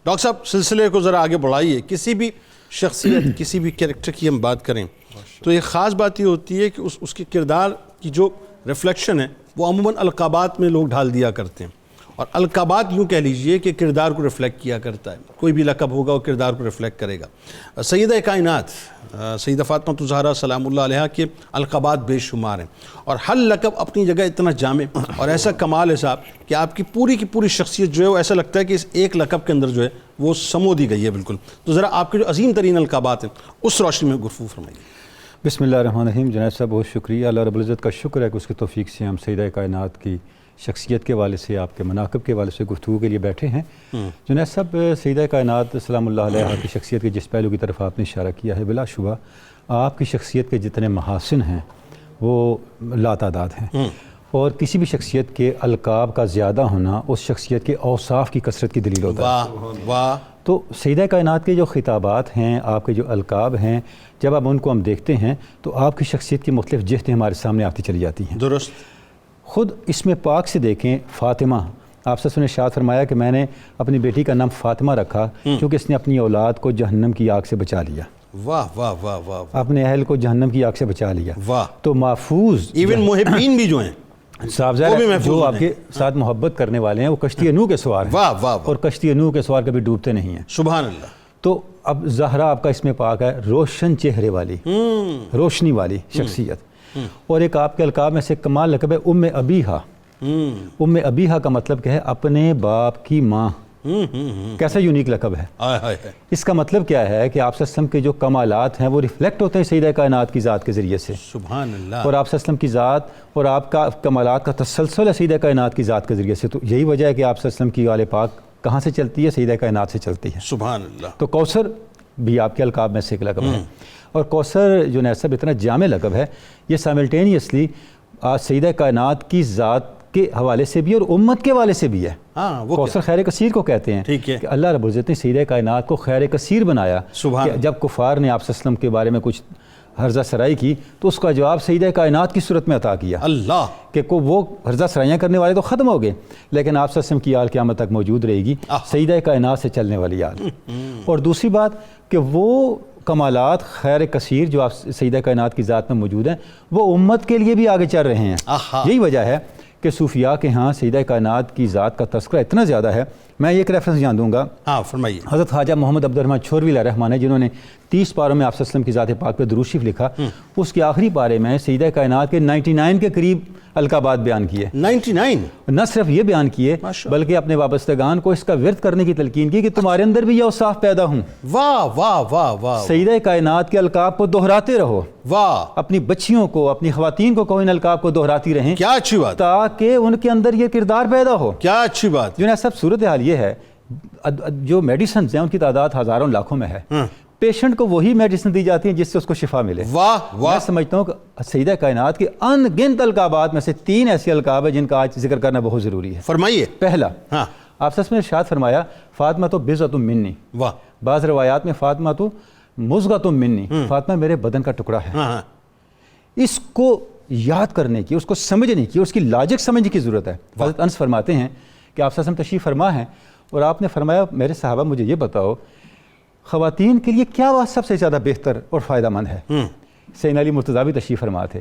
Doctor صاحب سلسلے کو ذرا آگے بڑھائیے. کسی بھی شخصیت کسی بھی کریکٹر کی ہم بات کریں تو ایک خاص بات یہ ہوتی ہے کہ اس کے کردار کی جو ریفلیکشن ہے وہ عموماً القابات میں لوگ ڈھال دیا کرتے ہیں, اور القابات یوں کہہ لیجئے کہ کردار کو ریفلیکٹ کیا کرتا ہے. کوئی بھی لقب ہوگا وہ کردار کو ریفلیکٹ کرے گا. سیدہ کائنات سیدہ فاطمہ الزہرا سلام اللہ علیہا کے القابات بے شمار ہیں, اور ہر لقب اپنی جگہ اتنا جامع اور ایسا کمال ہے صاحب کہ آپ کی پوری شخصیت جو ہے وہ ایسا لگتا ہے کہ اس ایک لقب کے اندر جو ہے وہ سمو دی گئی ہے بالکل. تو ذرا آپ کے جو عظیم ترین القابات ہیں اس روشنی میں گفتگو فرمائیے. بسم اللہ الرحمن الرحیم. جناب صاحب بہت شکریہ. اللہ رب العزت کا شکر ہے کہ اس کی توفیق سے ہم سیدہ کائنات کی شخصیت کے حوالے سے, آپ کے مناقب کے حوالے سے گفتگو کے لیے بیٹھے ہیں. جناب صاحب سیدہ کائنات سلام اللہ علیہا کی شخصیت کے جس پہلو کی طرف آپ نے اشارہ کیا ہے, بلا شبہ آپ کی شخصیت کے جتنے محاسن ہیں وہ لاتعداد ہیں, اور کسی بھی شخصیت کے القاب کا زیادہ ہونا اس شخصیت کے اوصاف کی کثرت کی دلیل ہوتا ہے. واہ واہ. تو سیدہ کائنات کے جو خطابات ہیں, آپ کے جو القاب ہیں, جب اب ان کو ہم دیکھتے ہیں تو آپ کی شخصیت کی مختلف جہتیں ہمارے سامنے آتی چلی جاتی ہیں. درست. خود اس میں پاک سے دیکھیں فاطمہ, آپ سے نے ارشاد فرمایا کہ میں نے اپنی بیٹی کا نام فاطمہ رکھا کیونکہ اس نے اپنی اولاد کو جہنم کی آگ سے بچا لیا. واہ واہ واہ واہ. اپنے اہل کو جہنم کی آگ سے بچا لیا. واہ. تو محفوظ ایون محبین بھی جو ہیں صاحبزادہ جو آپ کے ساتھ محبت کرنے والے ہیں وہ کشتی نوح کے سوار ہیں. واہ واہ. اور کشتی نوح کے سوار کبھی ڈوبتے نہیں ہیں. سبحان اللہ. تو اب زہرا آپ کا اس میں پاک ہے, روشن چہرے والی, روشنی والی شخصیت. اور ایک آپ کے القاب میں سے کمال لقب ہے ام ابیہا. ام ابیہا کا مطلب کیا ہے؟ اپنے باپ کی ماں. کیسا یونیک لقب ہے. اس کا مطلب کیا ہے کہ آپ صلی اللہ علیہ وسلم کے جو کمالات ہیں وہ ریفلیکٹ ہوتے ہیں سیدہ کائنات کی ذات کے ذریعے سے. سبحان اللہ. اور آپ صلی اللہ علیہ وسلم کی ذات اور آپ کا کمالات کا تسلسل ہے سیدہ کائنات کی ذات کے ذریعے سے. تو یہی وجہ ہے کہ آپ صلی اللہ علیہ وسلم کی آل پاک کہاں سے چلتی ہے؟ سیدہ کائنات سے چلتی ہے. سبحان اللہ. تو کوثر بھی آپ کے القاب میں سے ایک لقب ہے, اور کوثر جو نصب اتنا جامع لقب ہے, یہ سائملٹینیسلی سیدہ کائنات کی ذات کے حوالے سے بھی اور امت کے حوالے سے بھی ہے. کوثر خیر کثیر کو کہتے ہیں کہ اللہ رب العزت نے سیدہ کائنات کہ خیر کثیر بنایا. جب کفار نے آپ صلی اللہ علیہ وسلم کے بارے میں کچھ ہرزہ سرائی کی تو اس کا جواب سیدہ کائنات کی صورت میں عطا کیا. اللہ. کہ وہ ہرزہ سرائیاں کرنے والے تو ختم ہو گئے, لیکن آپ صلی اللہ علیہ وسلم کی آل قیامت تک موجود رہے گی, سیدہ کائنات سے چلنے والی آل. اور دوسری بات کہ وہ کمالات خیر کثیر جو آپ سیدہ کائنات کی ذات میں موجود ہیں وہ امت کے لیے بھی آگے چل رہے ہیں. یہی وجہ ہے کہ صوفیاء کے ہاں سیدہ کائنات کی ذات کا تذکرہ اتنا زیادہ ہے. میں ایک ریفرنس جان دوں گا. فرمائیے. حضرت خواجہ محمد عبد الرحمن چھوروی علیہ الرحمن ہے, جنہوں نے 30 پاروں میں آپ صلی اللہ علیہ وسلم کی ذات پاک پہ درود شریف لکھا. اس کے آخری پارے میں سیدہ کائنات کے 99 کے قریب القابات بیان کیے. 99 نہ صرف یہ بیان کیے بلکہ اپنے وابستگان کو اس کا ورد کرنے کی تلقین کی کہ تمہارے اندر بھی یہ اوصاف پیدا ہوں. واہ واہ واہ واہ. سیدہ کائنات کے القاب کو دہراتے رہو. واہ. اپنی بچیوں کو, اپنی خواتین کو ان القاب کو دہراتی رہیں. کیا اچھی بات. تاکہ ان کے اندر یہ کردار پیدا ہو. کیا اچھی بات. جو نا سب صورتحال یہ ہے, جو میڈیسنز ہیں ان کی تعداد ہزاروں لاکھوں میں ہے. پیشنٹ کو وہی میڈیسن دی جاتی ہیں جس سے اس کو شفا ملے. واہ واہ. میں سمجھتا ہوں کہ سیدہ کائنات کے ان گنت القابات میں سے 3 ایسے القاب ہیں جن کا آج ذکر کرنا بہت ضروری ہے. فرمائیے. پہلا, آپ نے ارشاد فرمایا فاطمہ تو بضعۃ منی. واہ. بعض روایات میں فاطمہ تو مضغۃ منی, فاطمہ میرے بدن کا ٹکڑا ہے. اس کو یاد کرنے کی, اس کو سمجھنے کی, اس کی لاجک سمجھنے کی ضرورت ہے. حضرت انس فرماتے ہیں کہ آپ صلی اللہ علیہ وسلم تشریف فرما ہیں اور آپ نے فرمایا میرے صحابہ مجھے یہ بتاؤ خواتین کے لیے کیا بات سب سے زیادہ بہتر اور فائدہ مند ہے. سیدنا علی مرتضیٰ بھی تشریف فرما تھے.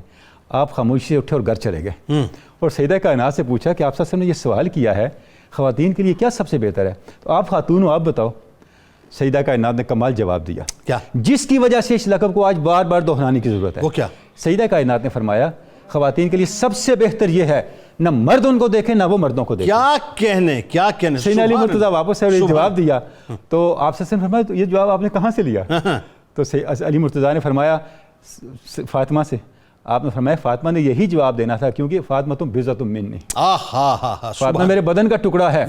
آپ خاموشی سے اٹھے اور گھر چلے گئے اور سیدہ کائنات سے پوچھا کہ آپ صلی اللہ علیہ وسلم نے یہ سوال کیا ہے خواتین کے لیے کیا سب سے بہتر ہے, تو آپ خاتون ہو, آپ بتاؤ. سیدہ کائنات نے کمال جواب دیا, کیا جس کی وجہ سے اس لقب کو آج بار بار دہرانے کی ضرورت ہے. وہ کیا؟ سیدہ کائنات نے فرمایا خواتین کے لیے سب سے بہتر یہ ہے نہ مرد ان کو دیکھیں نہ وہ مردوں کو دیکھیں. کیا کہنے. سیدنا علی مرتضیٰ واپس سے جواب دیا تو آپ سے فرمایا تو یہ جواب آپ نے کہاں سے لیا؟ تو علی مرتضیٰ نے فرمایا فاطمہ سے. آپ نے فرمایا فاطمہ نے یہی جواب دینا تھا کیونکہ فاطمہ تم بضعۃ منی, فاطمہ میرے بدن کا ٹکڑا ہے.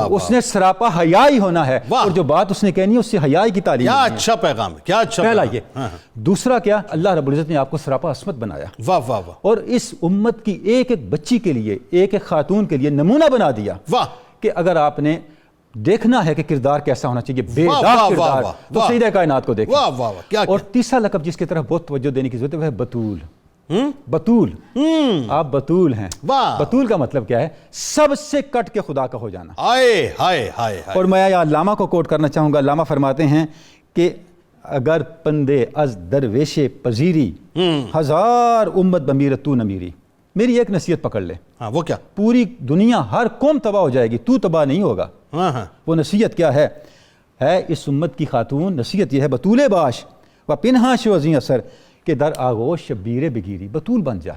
اس نے سراپا حیا ہی ہونا ہے, اور جو بات اس نے کہنی ہے اس سے حیا کی تعلیم. کیا اچھا پیغام ہے, کیا اچھا. پہلا یہ. دوسرا کیا, اللہ رب العزت نے آپ کو سراپا عصمت بنایا. واہ واہ واہ. اور اس امت کی ایک ایک بچی کے لیے, ایک ایک خاتون کے لیے نمونہ بنا دیا. واہ. کہ اگر آپ نے دیکھنا ہے کہ کردار کیسا ہونا چاہیے, بے داغ کردار, تو سیدہ کائنات کو دیکھیں. اور تیسرا لقب جس کی طرف بہت توجہ دینے کی ضرورت ہے وہ ہے بتول. بطول، آپ بطول ہیں۔ واہ، بطول کا مطلب کیا ہے؟ سب سے کٹ کے خدا کا ہو جانا۔ ہائے ہائے ہائے ہائے۔ اور میں یہاں علامہ کو کوٹ کرنا چاہوں گا، علامہ فرماتے ہیں کہ اگر پندے از درویش پذیری ہزار امت بمیرت تو نمیری۔ میری ایک نصیحت پکڑ لے، ہاں وہ کیا؟ پوری دنیا ہر قوم تباہ ہو جائے گی، تو تباہ نہیں ہوگا۔ ہاں ہاں، وہ نصیحت کیا ہے اس امت کی خاتون، نصیحت یہ ہے بطول باش و پنہا شو ازیں اثر کہ در آغوش شبیر بگیری، بطول بن جا،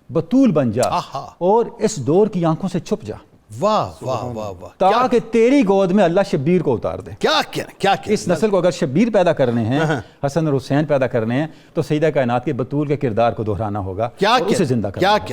بطول بن جا آہا۔ اور اس دور کی آنکھوں سے چھپ جا، واہ واہ واہ واہ، تاکہ تیری گود میں اللہ شبیر کو اتار دے۔ کیا کیا کیا کیا اس نسل کو اگر شبیر پیدا کرنے ہیں، حسن اور حسین پیدا کرنے ہیں، تو سیدہ کائنات کے بطول کے کردار کو دہرانا ہوگا کیا اور اسے زندہ کرنا کیا ہوگا۔ کیا